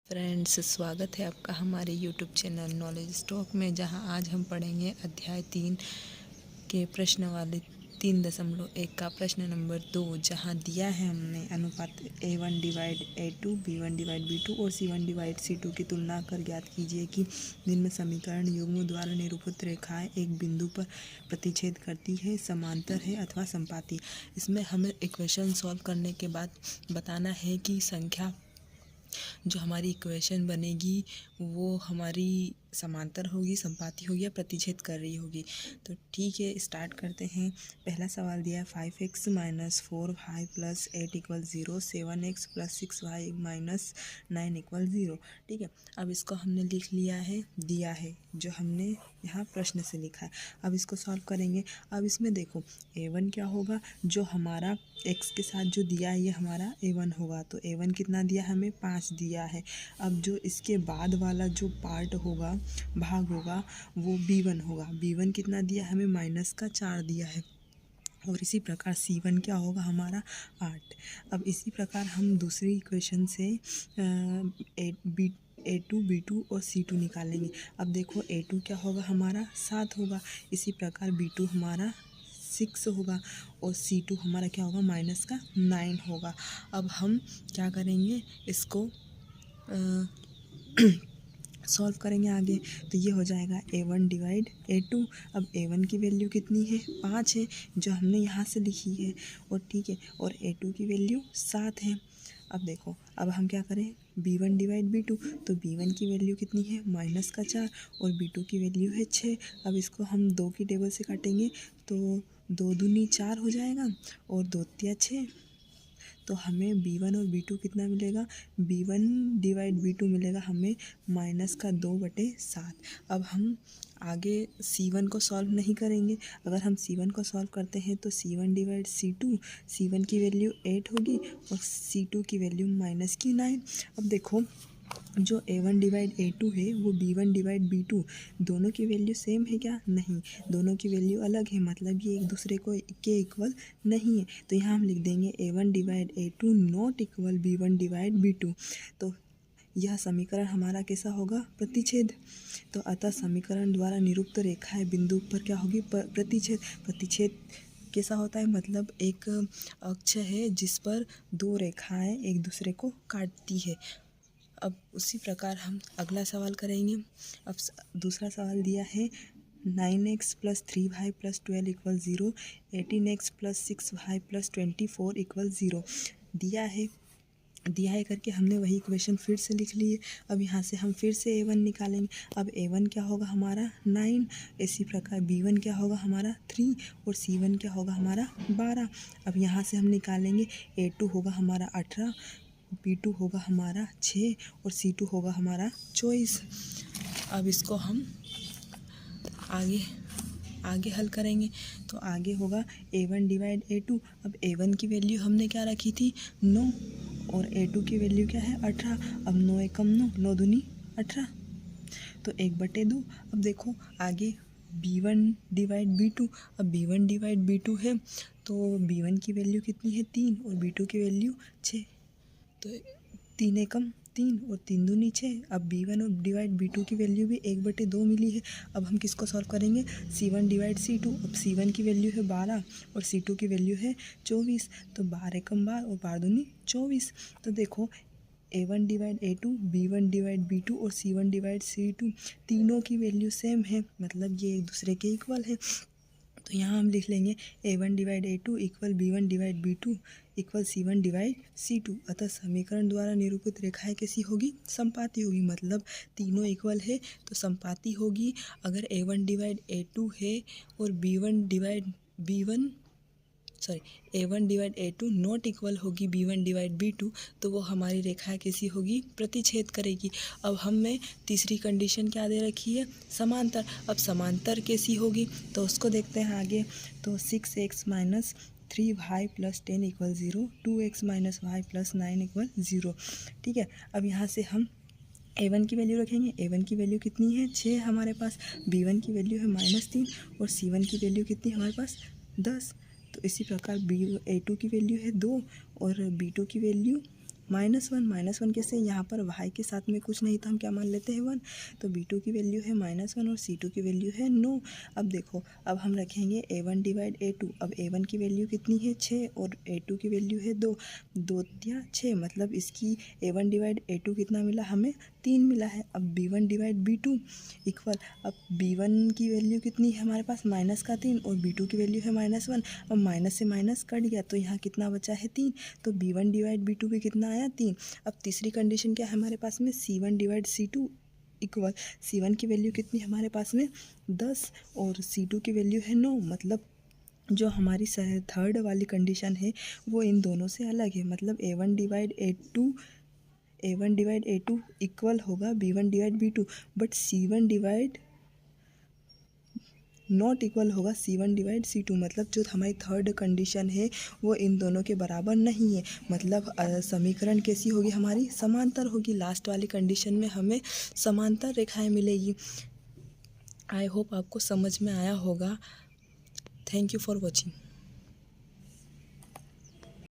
Friends, स्वागत है आपका हमारे यूट्यूब चैनल नॉलेज स्टॉक में, जहां आज हम पढ़ेंगे अध्याय 3 के प्रश्न वाले 3.1 का प्रश्न नंबर 2, जहां दिया है हमने अनुपात A1 divide A2, B1 divide B2 और C1 डिवाइड C2 की तुलना कर ज्ञात कीजिए कि निम्न समीकरण युग्म द्वारा निरूपित रेखाएं एक बिंदु पर प्रतिच्छेद करती है, समांतर है अथवा संपाती। इसमें हमें इक्वेशन सॉल्व करने के बाद बताना है कि संख्या जो हमारी इक्वेशन बनेगी वो हमारी समांतर होगी, संपाती होगी या प्रतिच्छेद कर रही होगी। तो ठीक है, स्टार्ट करते हैं। पहला सवाल दिया है 5x minus 4y plus 8 equal 0, 7x plus 6y minus 9 equal 0। ठीक है, अब इसको हमने लिख लिया है, दिया है जो हमने यहाँ प्रश्न से लिखा है। अब इसको सॉल्व करेंगे। अब इसमें देखो a1 क्या होगा, जो हमारा x के साथ जो दिया है ये हमारा a1 होगा। तो a1 कितना दिया, हमें 5 दिया है। अब जो इसके बाद वाला जो पार्ट होगा, भाग होगा, वो b1 होगा। b1 कितना दिया, हमें माइनस का 4 दिया है। और इसी प्रकार c1 क्या होगा, हमारा 8। अब इसी प्रकार हम दूसरी इक्वेशन से A2, B2 और C2 निकालेंगे। अब देखो A2 क्या होगा, हमारा 7 होगा। इसी प्रकार B2 हमारा 6 होगा और C2 हमारा क्या होगा, माइनस का 9 होगा। अब हम क्या करेंगे, इसको सॉल्व करेंगे आगे। तो ये हो जाएगा A1 डिवाइड A2। अब A1 की वैल्यू कितनी है, 5 है, जो हमने यहाँ से लिखी है। और ठीक है, और A2 की वैल्यू 7 है। अब देखो, अब हम क्या करें, B1 डिवाइड B2। तो B1 की वैल्यू कितनी है, माइनस का 4, और B2 की वैल्यू है 6। अब इसको हम 2 की टेबल से काटेंगे तो 2 दूनी 4 हो जाएगा और 2 तिया 6। तो हमें B1 और B2 कितना मिलेगा, B1 डिवाइड B2 मिलेगा हमें माइनस का 2/7। अब हम आगे C1 को सॉल्व नहीं करेंगे। अगर हम C1 को सॉल्व करते हैं तो C1 डिवाइड C2, C1 की वैल्यू 8 होगी और C2 की वैल्यू माइनस की 9। अब देखो, जो A1 डिवाइड A2 है वो B1 डिवाइड B2, दोनों की वैल्यू सेम है क्या, नहीं, दोनों की वैल्यू अलग है, मतलब ये एक दूसरे को के इक्वल नहीं है। तो यहाँ हम लिख देंगे A1 divide A2 not equal B1 divide B2। तो यह समीकरण हमारा कैसा होगा, प्रतिच्छेद। तो अतः समीकरण द्वारा निरूपित रेखाएं बिंदु पर क्या होगी, प्रतिच्छेद। प्रतिच्छेद कैसा होता है, मतलब एक अक्ष है जिस पर 2 रेखाएं एक दूसरे को काटती है। अब उसी प्रकार हम अगला सवाल करेंगे। अब दूसरा सवाल दिया है 9x plus 3y plus 12 equal 0, 18x plus 6y plus 24 equal 0 दिया है करके हमने वही इक्वेशन फिर से लिख ली है। अब यहाँ से हम फिर से A1 निकालेंगे। अब A1 क्या होगा, हमारा 9। इसी प्रकार B1 क्या होगा, हमारा 3 और C1 क्या होगा, हमारा 12। अब यहाँ से हम निकालेंगे A2 होगा हमारा 18, B2 होगा हमारा 6 और C2 होगा हमारा 24। अब इसको हम आगे हल करेंगे। तो आगे होगा A1 डिवाइड A2। अब A1 की वैल्यू हमने क्या रखी थी, 9, और A2 की वैल्यू क्या है, 18। अब 9 एकम 9, 9 दूनी 18, तो 1/2। अब देखो आगे B1 डिवाइड B2। अब B1 डिवाइड B2 है तो B1 की वैल्यू कितनी है, 3, और B2 की वैल्यू 6। तो 3 एकम 3 और 3 दूनी 6। अब B1 और डिवाइड B2 की वैल्यू भी 1/2 मिली है। अब हम किसको सॉल्व करेंगे, C1 डिवाइड C2। अब C1 की वैल्यू है 12 और C2 की वैल्यू है 24। तो 12 एकम 12 और 12 दूनी 24। तो देखो A1 divide A2, B1 divide B2 और C1 डिवाइड C2 तीनों की वैल्यू सेम है, मतलब ये एक दूसरे के इक्वल है। तो यहाँ हम लिख लेंगे A1 divide A2 equal B1 divide B2 equal C1 divide C2। अतः समीकरण द्वारा निरूपित रेखाएं कैसी होगी, संपाती होगी, मतलब तीनों इक्वल है तो संपाती होगी। अगर A1 डिवाइड A2 है और A1 divide A2 not equal होगी B1 डिवाइड B2, तो वो हमारी रेखा कैसी होगी, प्रतिच्छेद करेगी। अब हमें तीसरी कंडीशन क्या दे रखी है, समांतर। अब समांतर कैसी होगी तो उसको देखते हैं आगे। तो 6x minus 3y plus 10 equal 0, 2x minus y plus 9 equal 0। ठीक है, अब यहाँ से हम A1 की वैल्यू रखेंगे। A1 की वैल्यू कितनी है, 6 हमारे पास। B1 की वैल्यू है -3 और C1 की वैल्यू कितनी हमारे पास, 10। तो इसी प्रकार A2 की वैल्यू है 2 और B2 की वैल्यू -1 कैसे, यहाँ पर y के साथ में कुछ नहीं तो हम क्या मान लेते हैं 1, तो b2 की वैल्यू है -1 और c2 की वैल्यू है 9। अब देखो, अब हम रखेंगे a1 डिवाइड a2। अब a1 की वैल्यू कितनी है 6 और a2 की वैल्यू है 2, 2 या 6, मतलब इसकी a1 डिवाइड a2 कितना मिला हमें 3 मिला है। अब b1 डिवाइड b2 इक्वल, अब b1 की वैल्यू कितनी है हमारे पास -3 और b2 की वैल्यू है -1। अब माइनस से माइनस कट गया तो यहाँ कितना बचा है 3, तो b1 डिवाइड b2 भी कितना आया 3। अब तीसरी कंडीशन क्या है हमारे पास में, c1 divide c2 equal, c1 की वैल्यू कितनी हमारे पास में 10 और c2 की वैल्यू है 9, मतलब जो हमारी थर्ड वाली कंडीशन है वो इन दोनों से अलग है, मतलब a1 डिवाइड a2 इक्वल होगा b1 divide b2, but c1 divide not equal होगा c1 डिवाइड c2, मतलब जो हमारी थर्ड कंडीशन है वो इन दोनों के बराबर नहीं है। मतलब समीकरण कैसी होगी हमारी, समांतर होगी। लास्ट वाली कंडीशन में हमें समांतर रेखाएं मिलेगी। आई होप आपको समझ में आया होगा। Thank you for watching.